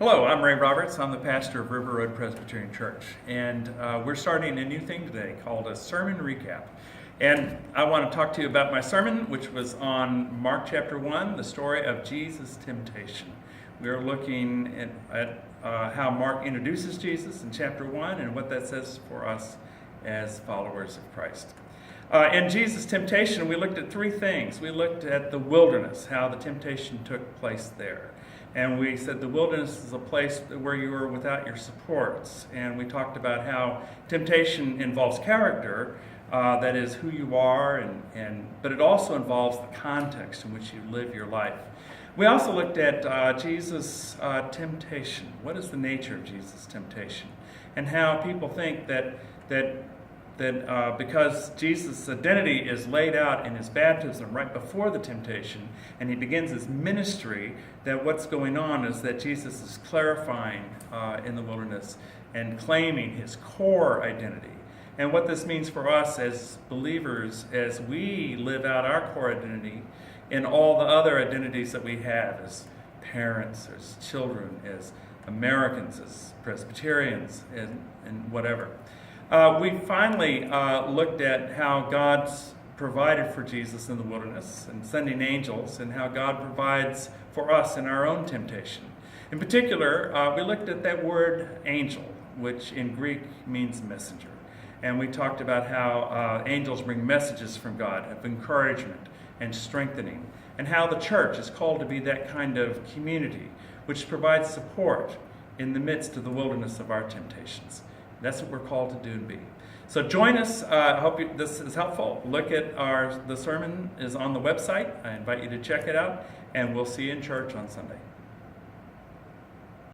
Hello, I'm Ray Roberts. I'm the pastor of River Road Presbyterian Church, and we're starting a new thing today called a sermon recap. And I want to talk to you about my sermon, which was on Mark chapter 1, the story of Jesus' temptation. We are looking at how Mark introduces Jesus in chapter 1 and what that says for us as followers of Christ. In Jesus' temptation, we looked at three things. We looked at the wilderness, how the temptation took place there. And we said the wilderness is a place where you are without your supports. And we talked about how temptation involves character, that is who you are, but it also involves the context in which you live your life. We also looked at Jesus' temptation. What is the nature of Jesus' temptation? And how people think that because Jesus' identity is laid out in his baptism right before the temptation, and he begins his ministry, that what's going on is that Jesus is clarifying in the wilderness and claiming his core identity. And what this means for us as believers as we live out our core identity in all the other identities that we have as parents, as children, as Americans, as Presbyterians, and whatever. We finally looked at how God's provided for Jesus in the wilderness and sending angels, and how God provides for us in our own temptation. In particular, we looked at that word angel, which in Greek means messenger. And we talked about how angels bring messages from God of encouragement and strengthening, and how the church is called to be that kind of community which provides support in the midst of the wilderness of our temptations. That's what we're called to do and be. So join us. I hope this is helpful. Look at the sermon is on the website. I invite you to check it out, and we'll see you in church on Sunday.